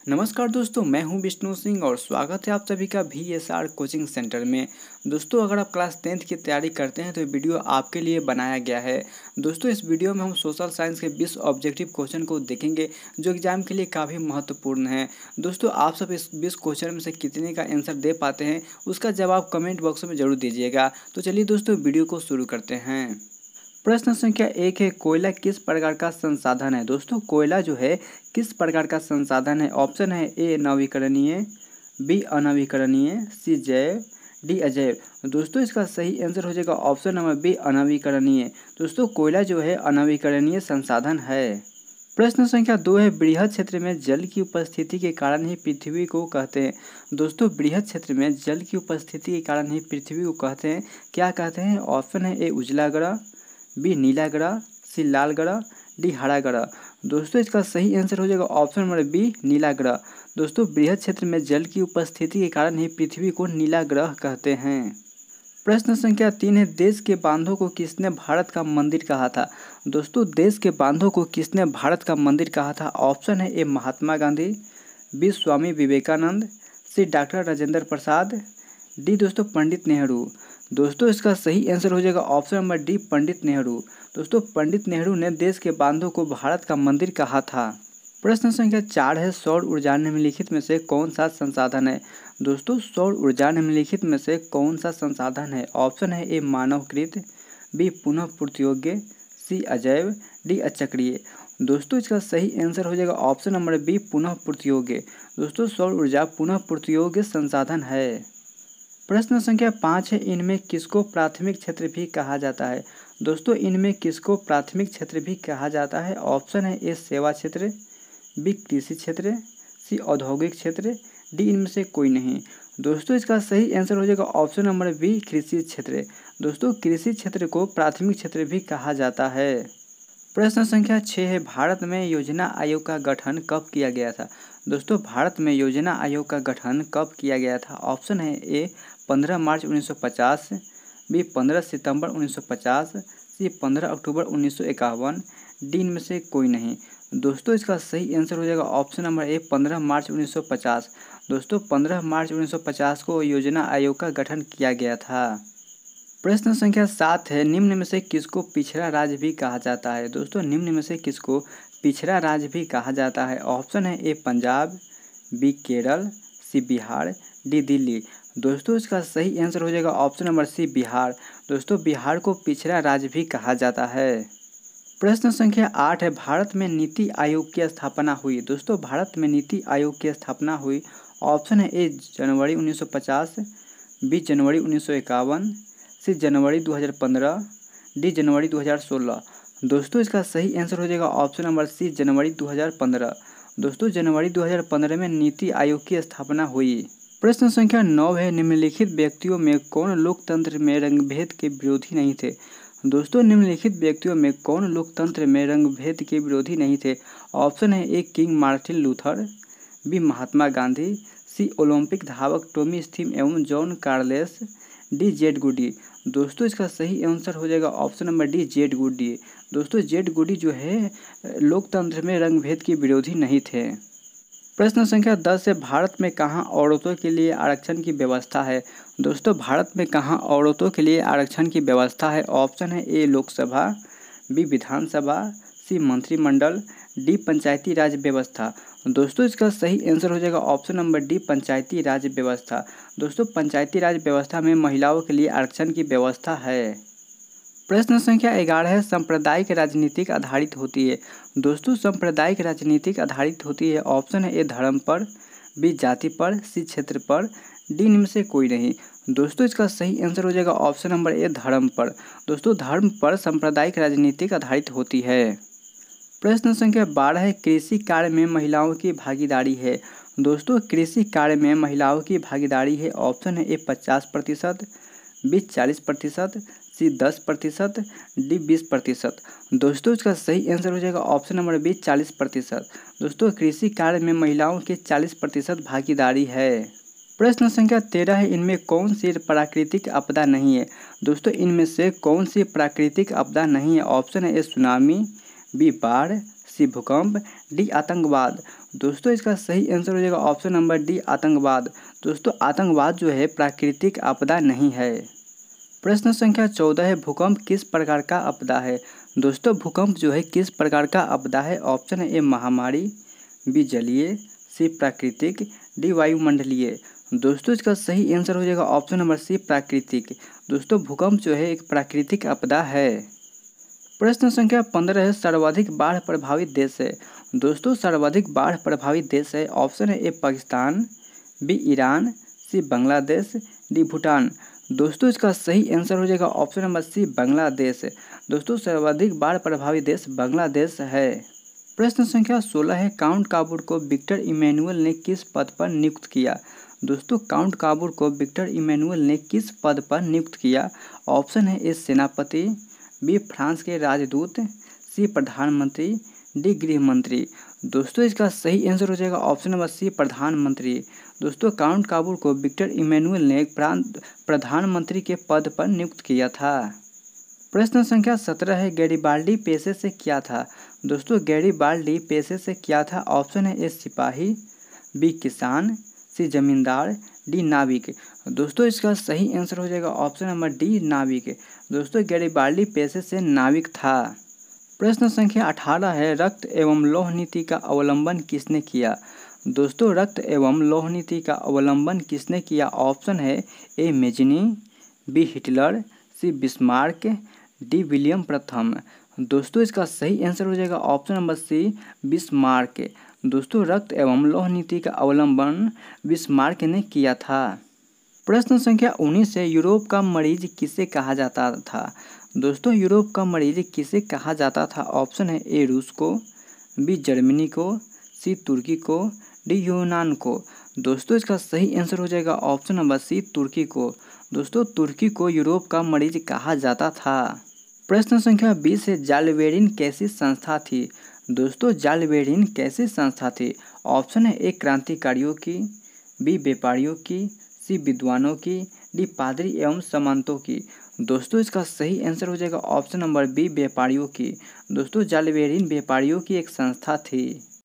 नमस्कार दोस्तों, मैं हूं विष्णु सिंह और स्वागत है आप सभी का VSR कोचिंग सेंटर में। दोस्तों, अगर आप क्लास 10th की तैयारी करते हैं तो ये वीडियो आपके लिए बनाया गया है। दोस्तों, इस वीडियो में हम सोशल साइंस के 20 ऑब्जेक्टिव क्वेश्चन को देखेंगे जो एग्जाम के लिए काफ़ी महत्वपूर्ण है। दोस्तों, आप सब इस 20 क्वेश्चन में से कितने का आंसर दे पाते हैं उसका जवाब कमेंट बॉक्स में जरूर दीजिएगा। तो चलिए दोस्तों, वीडियो को शुरू करते हैं। प्रश्न संख्या 1 है, कोयला किस प्रकार का संसाधन है। दोस्तों, कोयला जो है किस प्रकार का संसाधन है। ऑप्शन है ए नवीकरणीय, बी अनवीकरणीय, सी जैव, डी अजैव। दोस्तों, इसका सही आंसर हो जाएगा ऑप्शन नंबर बी अनवीकरणीय। दोस्तों, कोयला जो है अनवीकरणीय संसाधन है। प्रश्न संख्या 2 है, बृहद क्षेत्र में जल की उपस्थिति के कारण ही पृथ्वी को कहते हैं। दोस्तों, बृहद क्षेत्र में जल की उपस्थिति के कारण ही पृथ्वी को कहते हैं। क्या कहते हैं। ऑप्शन है ए उजला ग्रह, बी नीला ग्रह, सी लाल ग्रह, डी हरा ग्रह। दोस्तों, इसका सही आंसर हो जाएगा ऑप्शन नंबर बी नीला ग्रह। दोस्तों, बृहद क्षेत्र में जल की उपस्थिति के कारण ही पृथ्वी को नीला ग्रह कहते हैं। प्रश्न संख्या 3 है, देश के बांधों को किसने भारत का मंदिर कहा था। दोस्तों, देश के बांधों को किसने भारत का मंदिर कहा था। ऑप्शन है ए महात्मा गांधी, बी स्वामी विवेकानंद, सी डॉक्टर राजेंद्र प्रसाद, डी दोस्तों पंडित नेहरू। दोस्तों, इसका सही आंसर हो जाएगा option number D Pandit Nehru. दोस्तों, पंडित नेहरू ने देश के बांधों को भारत का मंदिर कहा था। प्रश्न संख्या 4 है, सौर ऊर्जा निम्नलिखित में से कौन सा संसाधन है। दोस्तों, सौर ऊर्जा निम्नलिखित में से कौन सा संसाधन है। ऑप्शन है ए मानवकृत, बी पुनः पूर्ति योग्य, सी अजैव, डी अचक्रीय। दोस्तों, इसका सही आंसर हो जाएगा ऑप्शन नंबर बी पुनः पूर्ति योग्य। दोस्तों, सौर ऊर्जा पुनः पूर्ति योग्य संसाधन है। प्रश्न संख्या 5 है, इनमें किसको प्राथमिक क्षेत्र भी कहा जाता है। दोस्तों, इनमें किसको प्राथमिक क्षेत्र भी कहा जाता है। ऑप्शन है ए सेवा क्षेत्र, बी कृषि क्षेत्र, सी औद्योगिक क्षेत्र, डी इनमें से कोई नहीं। दोस्तों, इसका सही आंसर हो जाएगा ऑप्शन नंबर बी कृषि क्षेत्र। दोस्तों, कृषि क्षेत्र को प्राथमिक क्षेत्र भी कहा जाता है। प्रश्न संख्या 6 है, भारत में योजना आयोग का गठन कब किया गया था। दोस्तों, भारत में योजना आयोग का गठन कब किया गया था। ऑप्शन है ए 15 मार्च 1950, बी 15 सितंबर 1950, सी 15 अक्टूबर 1951, डी इनमें से कोई नहीं। दोस्तों, इसका सही आंसर हो जाएगा ऑप्शन नंबर ए 15 मार्च 1950। दोस्तों, 15 मार्च 1950 को योजना आयोग का गठन किया गया था। प्रश्न संख्या 7 है, निम्न में से किसको पिछड़ा राज्य भी कहा जाता है। दोस्तों, निम्न में से किसको पिछड़ा राज्य भी कहा जाता है। ऑप्शन है ए पंजाब, बी केरल, सी बिहार, डी दिल्ली। दोस्तों, इसका सही आंसर हो जाएगा ऑप्शन नंबर सी बिहार। दोस्तों, बिहार को पिछड़ा राज्य भी कहा जाता है। प्रश्न संख्या 8 है, भारत में नीति आयोग की स्थापना हुई। दोस्तों, भारत में नीति आयोग की स्थापना हुई। ऑप्शन है ए जनवरी 1950, बी जनवरी 1951, सी जनवरी 2015, डी जनवरी 2016। दोस्तों, इसका सही आंसर हो जाएगा ऑप्शन नंबर सी जनवरी 2015। दोस्तों, जनवरी 2015 में नीति आयोग की स्थापना हुई। प्रश्न संख्या 9 है, निम्नलिखित व्यक्तियों में कौन लोकतंत्र में रंगभेद के विरोधी नहीं थे। दोस्तों, निम्नलिखित व्यक्तियों में कौन लोकतंत्र में रंगभेद के विरोधी नहीं थे। ऑप्शन है A King Martin Luther, B Mahatma Gandhi, C Olympic धावक टॉमी स्टीम एवं John Carlos, D Jade Goody. दोस्तों, इसका सही आंसर हो जाएगा option number D Jade Goody. दोस्तों, जेड गुडी जो है लोकतंत्र में रंगभेद के विरोधी नहीं थे। प्रश्न संख्या 10 है, भारत में कहाँ औरतों के लिए आरक्षण की व्यवस्था है। दोस्तों, भारत में कहाँ औरतों के लिए आरक्षण की व्यवस्था है। ऑप्शन है ए लोकसभा, बी विधानसभा, सी मंत्रिमंडल, डी पंचायती राज व्यवस्था। दोस्तों, इसका सही आंसर हो जाएगा ऑप्शन नंबर डी पंचायती राज व्यवस्था। दोस्तों, पंचायती राज व्यवस्था में महिलाओं के लिए आरक्षण की व्यवस्था है। प्रश्न संख्या 11 है, सांप्रदायिक राजनीतिक आधारित होती है। दोस्तों, सांप्रदायिक राजनीतिक आधारित होती है। ऑप्शन है ए धर्म पर, बी जाति पर, सी क्षेत्र पर, डी इनमें से कोई नहीं। दोस्तों, इसका सही आंसर हो जाएगा ऑप्शन नंबर ए धर्म पर। दोस्तों, धर्म पर सांप्रदायिक राजनीतिक आधारित होती है। प्रश्न संख्या 12 है, कृषि कार्य में महिलाओं की भागीदारी है। दोस्तों, कृषि कार्य में महिलाओं की भागीदारी है। ऑप्शन है ए 50%, बी 40%, सी 10%, डी 20%। दोस्तों, इसका सही आंसर हो जाएगा ऑप्शन नंबर बी 40%। दोस्तों, कृषि कार्य में महिलाओं की 40% भागीदारी है। प्रश्न संख्या 13 है, इनमें कौन सी प्राकृतिक आपदा नहीं है। दोस्तों, इनमें से कौन सी प्राकृतिक आपदा नहीं है। ऑप्शन है ए सुनामी, बी बाढ़, सी भूकंप, डी आतंकवाद। दोस्तों इसका सही आंसर हो जाएगा ऑप्शन नंबर डी आतंकवाद। दोस्तों आतंकवाद जो है प्राकृतिक आपदा नहीं है। प्रश्न संख्या 14 है, भूकंप किस प्रकार का आपदा है। दोस्तों भूकंप जो है किस प्रकार का आपदा है। ऑप्शन है ए महामारी, बी जलीय, सी प्राकृतिक, डी वायुमंडलीय। दोस्तों इसका सही आंसर हो जाएगा ऑप्शन नंबर सी प्राकृतिक। दोस्तों भूकंप जो है एक प्राकृतिक आपदा है। प्रश्न संख्या 15 है, सर्वाधिक बाढ़ प्रभावित देश है। दोस्तों सर्वाधिक बाढ़ प्रभावित देश है। ऑप्शन है ए पाकिस्तान, बी ईरान, सी बांग्लादेश, डी भूटान। दोस्तों इसका सही आंसर हो जाएगा ऑप्शन नंबर सी बांग्लादेश। दोस्तों सर्वाधिक बाढ़ प्रभावित देश बांग्लादेश है। प्रश्न संख्या 16 है, काउंट काबूर को विक्टर इमैनुअल ने किस पद पर नियुक्त किया। दोस्तों काउंट काबूर को विक्टर इमैनुअल ने किस पद पर नियुक्त किया। ऑप्शन है ए सेनापति, बी फ्रांस के राजदूत, सी प्रधानमंत्री, डी गृह मंत्री। दोस्तों इसका सही आंसर हो जाएगा ऑप्शन नंबर सी प्रधानमंत्री। दोस्तों काउंट काबूर को विक्टर इमैनुअल ने प्रधानमंत्री के पद पर नियुक्त किया था। प्रश्न संख्या 17 है, गैरिबाल्डी पेशे से क्या था। दोस्तों गैरिबाल्डी पेशे से क्या था। ऑप्शन है ए सिपाही, बी किसान, सी जमींदार, डी नाविक। दोस्तों इसका सही आंसर हो जाएगा ऑप्शन नंबर डी नाविक। दोस्तों गैरिबाल्डी पेशे से नाविक था। प्रश्न संख्या 18 है, रक्त एवं लौह नीति का अवलंबन किसने किया। दोस्तों रक्त एवं लौह नीति का अवलंबन किसने किया। ऑप्शन है ए मेजनी, बी हिटलर, सी बिस्मार्क, डी विलियम प्रथम। दोस्तों इसका सही आंसर हो जाएगा ऑप्शन नंबर सी बिस्मार्क। दोस्तों रक्त एवं लौह नीति का अवलंबन बिस्मार्क ने किया था। प्रश्न संख्या 19 है, यूरोप का मरीज किसे कहा जाता था। दोस्तों यूरोप का मरीज किसे कहा जाता था। ऑप्शन है ए रूस को, बी जर्मनी को, सी तुर्की को, डी यूनान को। दोस्तों इसका सही आंसर हो जाएगा ऑप्शन नंबर सी तुर्की को। दोस्तों तुर्की को यूरोप का मरीज कहा जाता था। प्रश्न संख्या 20 है, जालबेरिन कैसी संस्था थी। दोस्तों जालबेरिन कैसी संस्था थी। ऑप्शन है ए क्रांतिकारियों की, बी व्यापारियों की, सी विद्वानों की, डी पादरी एवं सामंतों की। दोस्तों इसका सही आंसर हो जाएगा ऑप्शन नंबर बी व्यापारियों की। दोस्तों जालबेरिन व्यापारियों की एक संस्था थी।